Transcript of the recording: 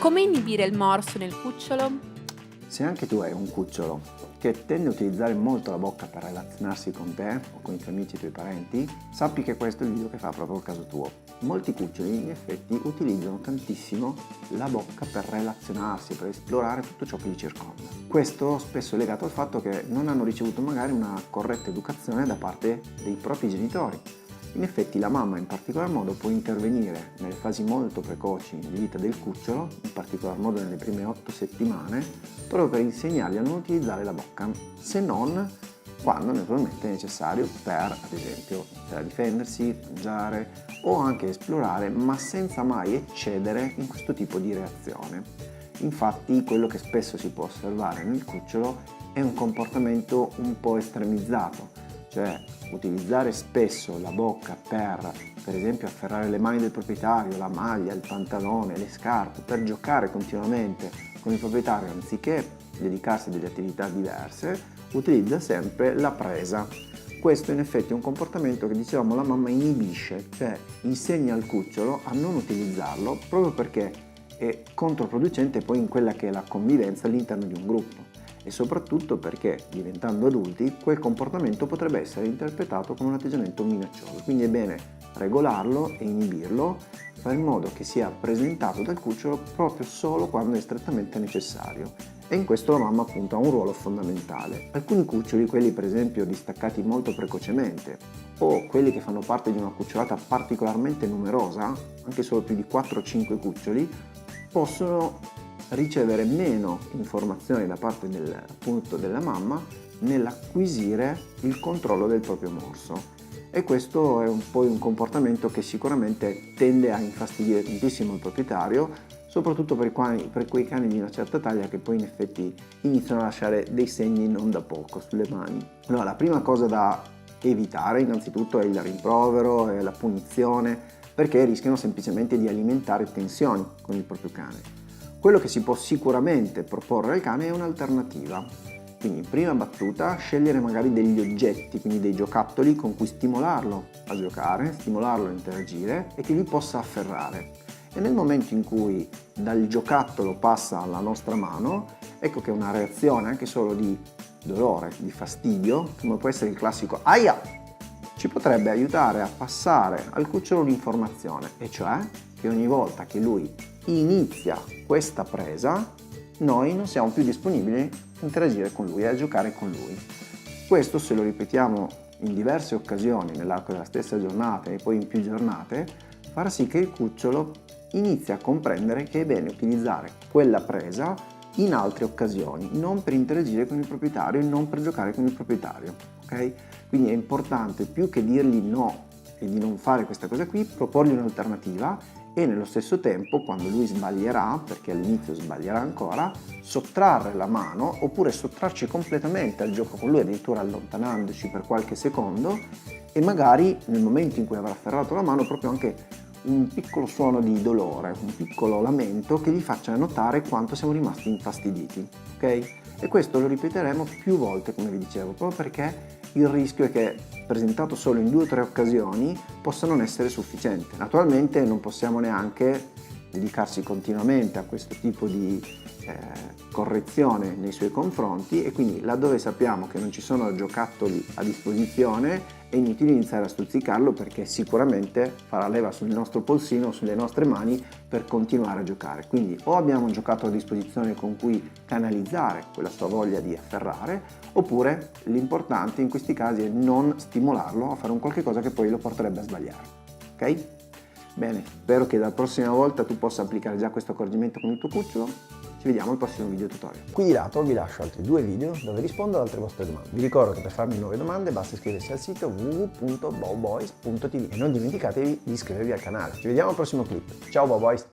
Come inibire il morso nel cucciolo? Se anche tu hai un cucciolo che tende a utilizzare molto la bocca per relazionarsi con te o con i tuoi amici e i tuoi parenti, sappi che questo è il video che fa proprio il caso tuo. Molti cuccioli in effetti utilizzano tantissimo la bocca per relazionarsi, per esplorare tutto ciò che li circonda. Questo spesso è legato al fatto che non hanno ricevuto magari una corretta educazione da parte dei propri genitori. In effetti la mamma in particolar modo può intervenire nelle fasi molto precoci di vita del cucciolo, in particolar modo nelle prime 8 settimane, proprio per insegnargli a non utilizzare la bocca, se non quando naturalmente è necessario per, ad esempio, per difendersi, mangiare o anche esplorare, ma senza mai eccedere in questo tipo di reazione. Infatti quello che spesso si può osservare nel cucciolo è un comportamento un po' estremizzato, cioè utilizzare spesso la bocca per esempio afferrare le mani del proprietario, la maglia, il pantalone, le scarpe, per giocare continuamente con il proprietario anziché dedicarsi a delle attività diverse, utilizza sempre la presa. Questo in effetti è un comportamento che, dicevamo, la mamma inibisce, cioè insegna al cucciolo a non utilizzarlo proprio perché è controproducente poi in quella che è la convivenza all'interno di un gruppo. E soprattutto perché, diventando adulti, quel comportamento potrebbe essere interpretato come un atteggiamento minaccioso. Quindi è bene regolarlo e inibirlo, fare in modo che sia presentato dal cucciolo proprio solo quando è strettamente necessario. E in questo la mamma appunto ha un ruolo fondamentale. Alcuni cuccioli, quelli per esempio distaccati molto precocemente, o quelli che fanno parte di una cucciolata particolarmente numerosa, anche solo più di 4-5 cuccioli, possono ricevere meno informazioni da parte appunto della mamma nell'acquisire il controllo del proprio morso, e questo è poi un comportamento che sicuramente tende a infastidire tantissimo il proprietario, soprattutto per quei cani di una certa taglia che poi in effetti iniziano a lasciare dei segni non da poco sulle mani. Allora, la prima cosa da evitare innanzitutto è il rimprovero e la punizione, perché rischiano semplicemente di alimentare tensioni con il proprio cane. Quello che si può sicuramente proporre al cane è un'alternativa. Quindi in prima battuta scegliere magari degli oggetti, quindi dei giocattoli con cui stimolarlo a giocare, stimolarlo a interagire e che lui possa afferrare. E nel momento in cui dal giocattolo passa alla nostra mano, ecco che una reazione anche solo di dolore, di fastidio, come può essere il classico "aia", ci potrebbe aiutare a passare al cucciolo un'informazione, e cioè che ogni volta che lui inizia questa presa, noi non siamo più disponibili a interagire con lui e a giocare con lui. Questo, se lo ripetiamo in diverse occasioni nell'arco della stessa giornata e poi in più giornate, farà sì che il cucciolo inizi a comprendere che è bene utilizzare quella presa in altre occasioni, non per interagire con il proprietario e non per giocare con il proprietario, ok? Quindi è importante, più che dirgli no e di non fare questa cosa qui, proporgli un'alternativa e nello stesso tempo, quando lui sbaglierà, perché all'inizio sbaglierà ancora, sottrarre la mano oppure sottrarci completamente al gioco con lui, addirittura allontanandoci per qualche secondo, e magari nel momento in cui avrà afferrato la mano proprio anche un piccolo suono di dolore, un piccolo lamento che gli faccia notare quanto siamo rimasti infastiditi, ok? E questo lo ripeteremo più volte, come vi dicevo, proprio perché il rischio è che, presentato solo in 2 o 3 occasioni, possa non essere sufficiente. Naturalmente non possiamo neanche dedicarsi continuamente a questo tipo di correzione nei suoi confronti, e quindi laddove sappiamo che non ci sono giocattoli a disposizione è inutile iniziare a stuzzicarlo, perché sicuramente farà leva sul nostro polsino, sulle nostre mani, per continuare a giocare. Quindi o abbiamo un giocattolo a disposizione con cui canalizzare quella sua voglia di afferrare, oppure l'importante in questi casi è non stimolarlo a fare un qualche cosa che poi lo porterebbe a sbagliare. Ok? Bene, spero che la prossima volta tu possa applicare già questo accorgimento con il tuo cucciolo. Ci vediamo al prossimo video tutorial. Qui di lato vi lascio altri 2 video dove rispondo ad altre vostre domande. Vi ricordo che per farmi nuove domande basta iscriversi al sito www.bowboys.tv e non dimenticatevi di iscrivervi al canale. Ci vediamo al prossimo clip. Ciao Bowboys!